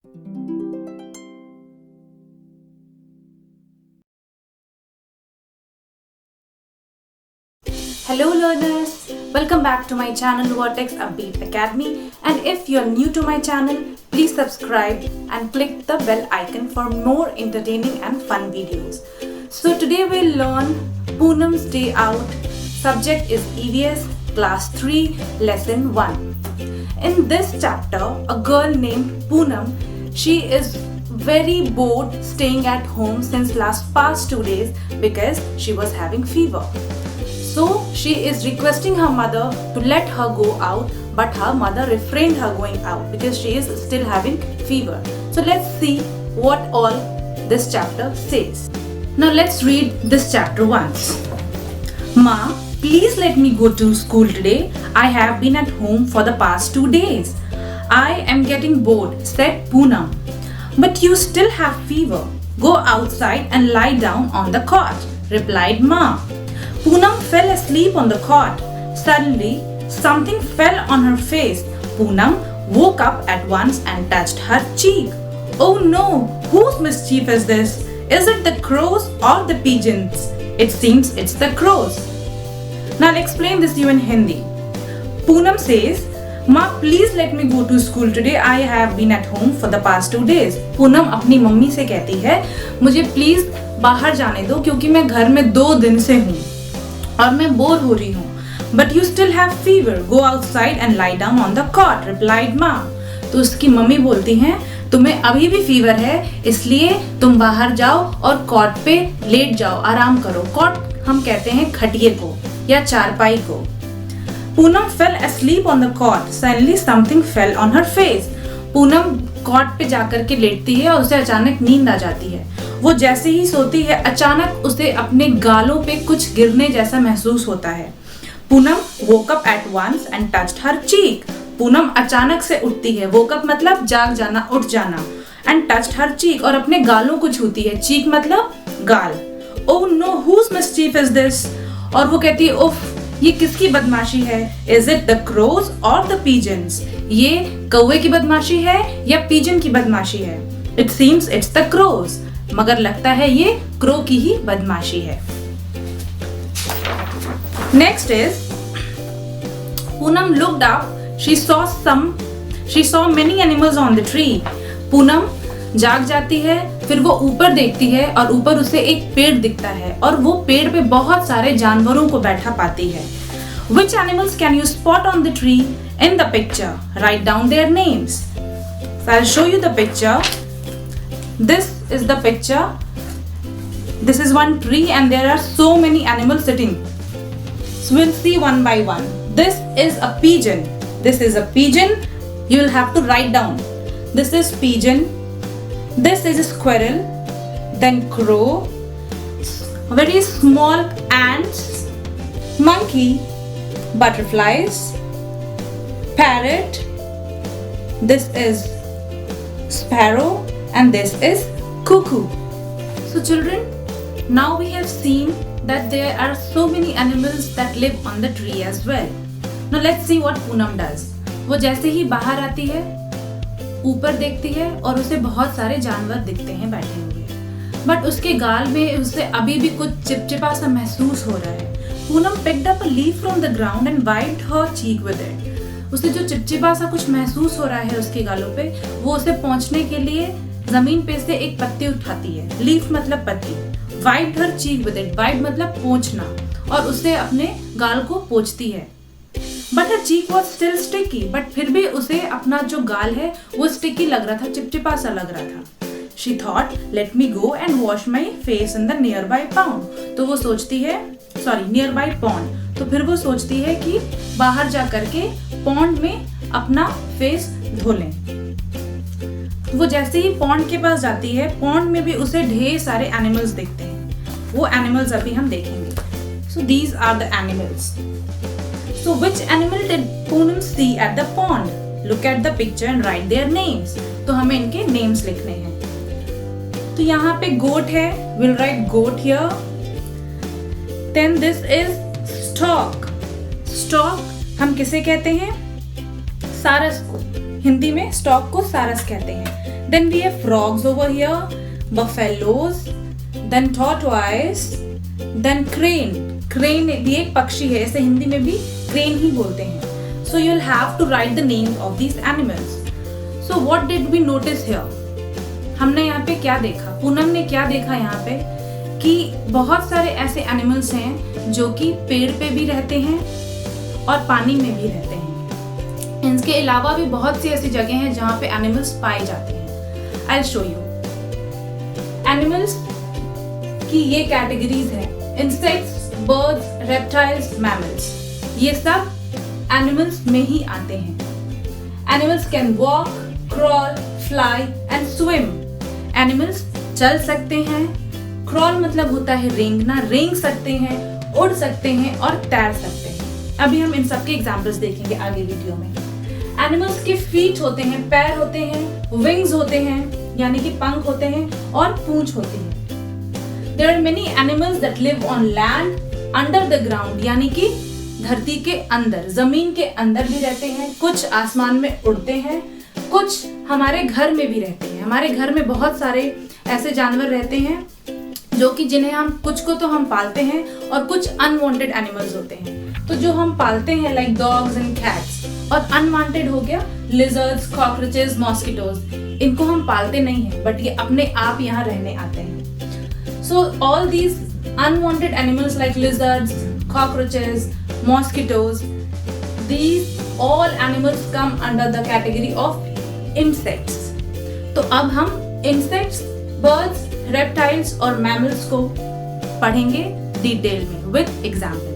Hello learners, welcome back to my channel Vertex Upbeat Academy, and if you're new to my channel, please subscribe and click the bell icon for more entertaining and fun videos. So today we'll learn Poonam's Day Out. Subject is EVS Class 3 Lesson 1. In this chapter, a girl named Poonam, she is very bored staying at home since past 2 days because she was having fever. So she is requesting her mother to let her go out, but her mother refrained her going out because she is still having fever. So let's see what all this chapter says. Now let's read this chapter once. Ma, please let me go to school today. I have been at home for the past 2 days. I am getting bored, said Poonam. But you still have fever. Go outside and lie down on the cot, replied Ma. Poonam fell asleep on the cot. Suddenly, something fell on her face. Poonam woke up at once and touched her cheek. Oh no, whose mischief is this? Is it the crows or the pigeons? It seems it's the crows. Now I'll explain this to you in Hindi. Poonam says, Ma, please let me go to school today. I have been at home for the past 2 days. Poonam अपनी mummy से कहती है, मुझे please बाहर जाने दो क्योंकि मैं घर में 2 दिन से हूँ और मैं बोर हो रही हूँ. But you still have fever. Go outside and lie down on the cot, replied Ma. तो उसकी मम्मी बोलती हैं, तुम्हें अभी भी फीवर है, इसलिए तुम बाहर जाओ और कॉट पे लेट जाओ, आराम करो. कॉट हम कहते हैं खटिए को या चारपाई को. Poonam fell asleep on the cot. Suddenly something fell on her face. Poonam cot पे जाकर के लेटती है और उसे अचानक नींद आ जाती है. वो जैसे ही सोती है, अचानक उसे अपने गालों पे कुछ गिरने जैसा महसूस होता है. Poonam woke up at once and touched her cheek. Poonam अचानक से उठती है. woke up मतलब जाग जाना, उठ जाना. and touched her cheek और अपने गालों को छूती है. cheek मतलब गाल. Oh no, whose mischief is this? और वो कहती है, उफ, ये किसकी बदमाशी है? Is it the crows or the pigeons? ये कौवे की बदमाशी है या pigeon की बदमाशी है? It seems it's the crows. मगर लगता है ये क्रो की ही बदमाशी है. Next is Poonam looked up. She saw many animals on the tree. Poonam जाग जाती है, फिर वो ऊपर देखती है और ऊपर उसे एक पेड़ दिखता है और वो पेड़ पे बहुत सारे जानवरों को बैठा पाती है. Which animals can you spot on the tree in the picture? Write down their names. So I'll show you the picture. This is the picture. This is one tree and there are so many animals sitting. So we'll see one by one. This is a pigeon. This is a pigeon. You will have to write down. This is pigeon. This is a squirrel. Then crow. Very small ants. Monkey. Butterflies. Parrot. This is sparrow. And this is cuckoo. So children, now we have seen that there are so many animals that live on the tree as well. Now let's see what Poonam does. वो जैसे ही बाहर आती है, ऊपर देखती है और उसे बहुत सारे जानवर दिखते हैं बैठे हुए. बट उसके गाल में उसे अभी भी कुछ चिपचिपा सा महसूस हो रहा है. Poonam picked up a leaf from the ground and wiped her cheek with it. उसे जो चिपचिपा सा कुछ महसूस हो रहा है उसके गालों पे, वो उसे पहुंचने के लिए जमीन पे से एक पत्ती उठाती है. लीफ मतलब पत्ती. Wiped her cheek with it. Wipe मतलब पोंछना, और उसे अपने गाल को पोंछती है. But her cheek was still sticky. But फिर भी उसे अपना जो गाल है वो sticky लग रहा था, चिपचिपा सा लग रहा था. She thought, let me go and wash my face in the nearby pond. तो वो सोचती है, nearby pond. तो फिर वो सोचती है कि बाहर जा करके पॉन्ड में अपना फेस धो लें. वो जैसे ही पॉन्ड के पास जाती है, पॉन्ड में भी उसे ढेर सारे एनिमल्स दिखते हैं. वो एनिमल्स अभी हम देखेंगे. So these are the animals. So which animal did Poonam see at the pond? Look at the picture and write their names. तो हमें इनके names लिखने हैं. तो यहाँ पे goat है. We'll write goat here. Then this is stork. Stork हम किसे कहते हैं? सारस को. हिंदी में स्टॉक को सारस कहते हैं. Then we have frogs over here, buffaloes, then tortoise, then crane. Crane भी एक पक्षी है, इसे हिंदी में भी crane ही बोलते हैं. So you'll have to write the names of these animals. So what did we notice here? हमने यहाँ पे क्या देखा? पूनम ने क्या देखा यहाँ पे कि बहुत सारे ऐसे एनिमल्स हैं जो कि पेड़ पे भी रहते हैं और पानी में भी रहते हैं. इनके अलावा भी बहुत सी ऐसी जगह हैं जहाँ पे एनिमल्स पाए जाते हैं. I'll show you. एनिमल्स की ये कैटेगरीज हैं: इंसेक्ट्स, बर्ड्स, रेप्टाइल्स, मैमल्स. ये सब एनिमल्स में ही आते हैं. Animals can walk, crawl, fly and swim. Animals चल सकते हैं. क्रॉल मतलब होता है रेंगना, रेंग सकते हैं, उड़ सकते हैं और तैर सकते हैं. अभी हम इन सब के एग्जाम्पल्स देखेंगे आगे वीडियो में. एनिमल्स के फीट होते हैं, पैर होते हैं, विंग्स होते हैं यानी कि पंख होते हैं और पूंछ होती है. There are many animals that live on land, under the ground यानी कि धरती के अंदर, जमीन के अंदर भी रहते हैं. कुछ आसमान में उड़ते हैं, कुछ हमारे घर में भी रहते हैं. हमारे घर में बहुत सारे ऐसे जानवर रहते हैं जो कि जिन्हें हम कुछ को तो हम पालते हैं और कुछ अनवांटेड एनिमल्स होते हैं. तो जो हम पालते हैं लाइक डॉग्स एंड कैट्स, और अनवांटेड हो गया लिजर्ड्स, कॉकरोचेस, मॉस्किटोज. इनको हम पालते नहीं हैं बट ये अपने आप यहाँ रहने आते हैं. So all these unwanted animals like lizards, cockroaches, mosquitoes, these all animals come under the category of insects. तो अब हम insects, birds, reptiles और mammals को पढ़ेंगे डिटेल में with example.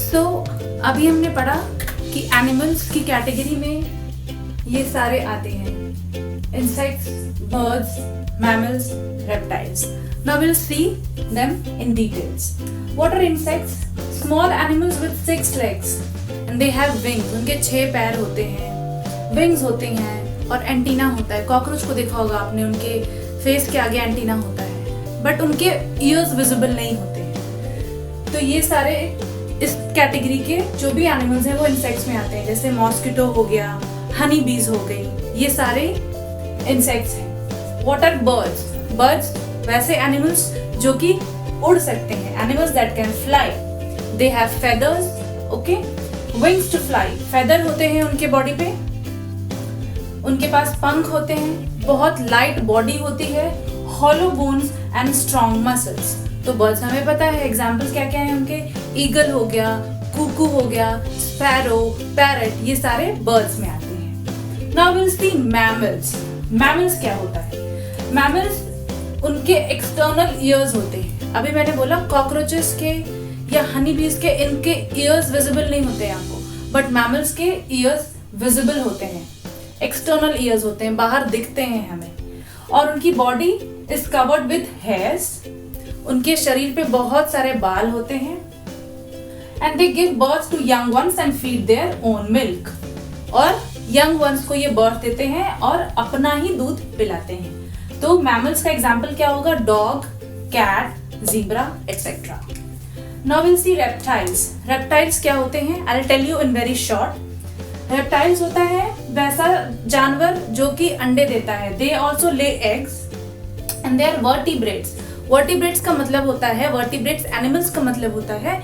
So अभी हमने पढ़ा कि animals की कैटेगरी में ये सारे आते हैं: insects, birds, mammals, reptiles. Now we'll see them in details. What are insects? Small animals with 6 legs and they have wings. उनके 6 पैर होते हैं, wings होते हैं और एंटीना होता है. कॉकरोच को देखा होगा आपने, उनके फेस के आगे एंटीना होता है बट उनके ईयर्स विजिबल नहीं होते हैं. तो ये सारे इस कैटेगरी के जो भी एनिमल्स हैं वो इंसेक्ट्स में आते हैं. जैसे मॉस्किटो हो गया, हनी बीज हो गई, ये सारे इंसेक्ट्स हैं. What are birds? बर्ड्स वैसे एनिमल्स जो कि उड़ सकते हैं, animals that can fly. They have feathers, okay, wings to fly. Feather होते हैं उनके बॉडी पे, उनके पास पंख होते हैं, बहुत लाइट बॉडी होती है, hollow bones and strong muscles. तो बर्ड्स हमें पता है, एग्जाम्पल्स क्या क्या है उनके: ईगल हो गया, कुकू हो गया, स्पैरो, पैरट, ये सारे बर्ड्स में आते हैं. Now will C mammals. Mammals क्या होता है? मैमल्स उनके एक्सटर्नल ईयर्स होते हैं. अभी मैंने बोला कॉकरोचेस के या हनी बीज के इनके ईयर्स विजिबल नहीं होते हैं आपको, बट मैमल्स के ईयर्स विजिबल होते हैं, एक्सटर्नल ईयर्स होते हैं, बाहर दिखते हैं हमें. और उनकी body is covered with hairs. उनके शरीर पे बहुत सारे बाल होते हैं. And they give birth to young ones and feed their own milk. और यंग वंस को ये बर्थ देते हैं और अपना ही दूध पिलाते हैं. तो मैमल्स का एग्जाम्पल क्या होगा? Dog, cat, zebra etcetera. Now will see reptiles. Reptiles क्या होते हैं? I will tell you in very short. Reptiles होता है वैसा जानवर जो कि अंडे देता है. They also lay eggs and they are vertebrates. Vertebrates का मतलब होता है, वर्टिब्रेट्स एनिमल्स का मतलब होता है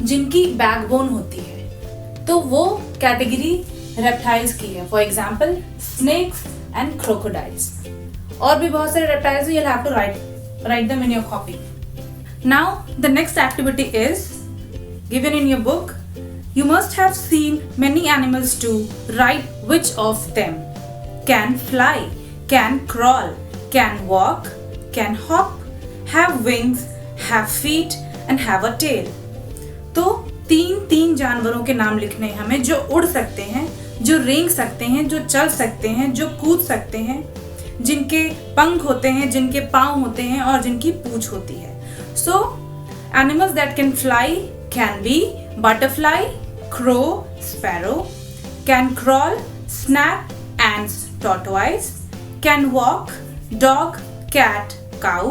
जिनकी बैकबोन होती है. तो वो कैटेगरी रेप्टाइल्स की है. For example snakes and crocodiles. और भी बहुत सारे reptiles, you'll have to write them in your copy. Now the next activity is given in your book. You must have seen many animals too. Write which of them can fly, can crawl, can walk, can hop, have wings, have feet and have a tail. तो तीन जानवरों के नाम लिखने हैं हमें जो उड़ सकते हैं, जो रेंग सकते हैं, जो चल सकते हैं, जो कूद सकते हैं, जिनके पंख होते हैं, जिनके पाँव होते हैं और जिनकी पूंछ होती है. सो animals that can fly can be butterfly, crow, sparrow, can crawl, snake, ants, tortoise, can walk, dog, cat, cow,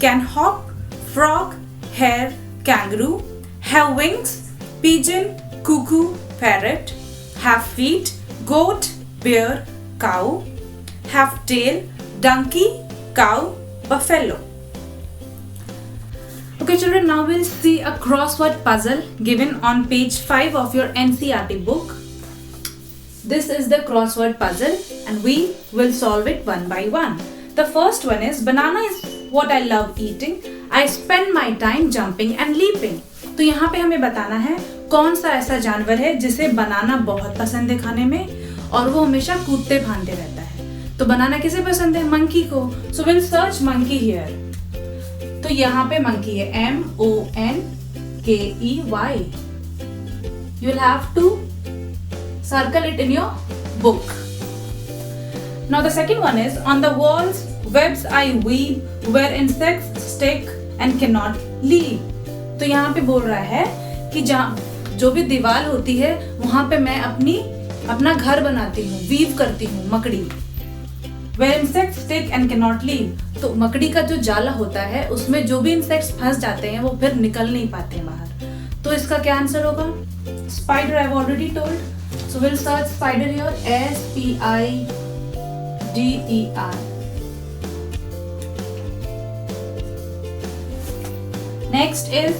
can hop, frog, hare, kangaroo, have wings, pigeon, cuckoo, parrot, have feet, goat, bear, cow, have tail, donkey, cow, buffalo. Okay children, now we'll see a crossword puzzle given on page 5 of your NCERT book. This is the crossword puzzle and we will solve it one by one. The first one is banana is what I love eating. I spend my time jumping and leaping. तो यहाँ पे हमें बताना है कौन सा ऐसा जानवर है जिसे बनाना बहुत पसंद है खाने में और वो हमेशा कूदते भागते रहता है. तो बनाना किसे पसंद है? मंकी को. So will search monkey here. तो यहाँ पे मंकी है MONKEY. You will have to circle it in your book. Now the second one is on the walls webs I weave where insects stick and cannot leave. तो यहाँ पे बोल रहा है कि जो भी दीवार होती है वहां पे मैं अपना घर बनाती हूँ, वीव करती हूँ मकड़ी. Where insects stick and cannot leave. तो मकड़ी का जो जाला होता है उसमें जो भी इंसेक्ट्स फंस जाते हैं वो फिर निकल नहीं पाते हैं बाहर. तो इसका क्या आंसर होगा? Spider I've already told. So we'll search spider here. SPIDER. Next is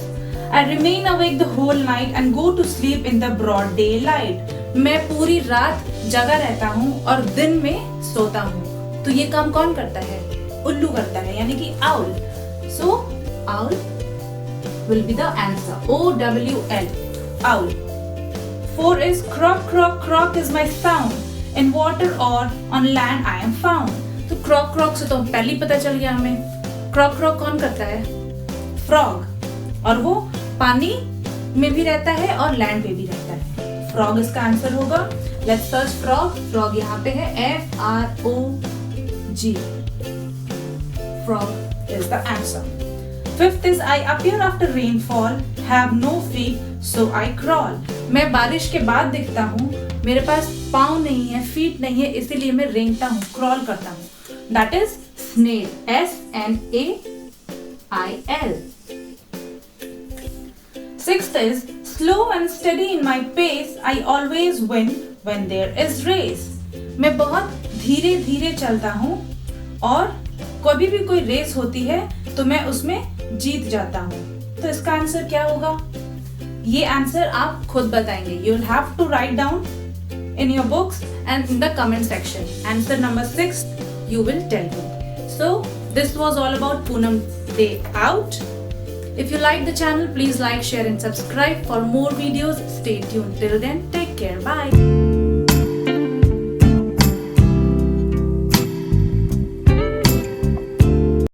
I remain awake the whole night and go to sleep in the broad daylight. मैं पूरी रात जगा रहता हूँ और दिन में सोता हूँ. तो ये काम कौन करता है? उल्लू करता है, यानी कि owl. So owl will be the answer. OWL. Owl. 4 is croak croak croak is my sound. In water or on land I am found. तो croak croak से तो पहले पता चल गया हमें. croak croak कौन करता है? Frog. और वो पानी में भी रहता है और लैंड पे भी रहता है. Frog इसका आंसर होगा. Let's search frog. Frog यहाँ पे है FROG. Frog is the answer. 5th is I appear after rainfall, have no feet, so I crawl. मैं बारिश के बाद दिखता हूँ, मेरे पास पाँव नहीं है, फीट नहीं है, इसीलिए मैं रेंगता हूँ, क्रॉल करता हूँ. That is snail. SNAIL. 6th is slow and steady in my pace, I always win when there is race. मैं बहुत धीरे धीरे चलता हूँ और कभी भी कोई रेस होती है तो मैं उसमें जीत जाता हूँ. तो इसका आंसर क्या होगा? ये आंसर आप खुद बताएंगे. You will have to write down in your books and in the comment section. Answer number 6 you will tell me. So this was all about Poonam Day Out. If you like the channel, please like, share and subscribe for more videos. Stay tuned. Till then, take care. Bye.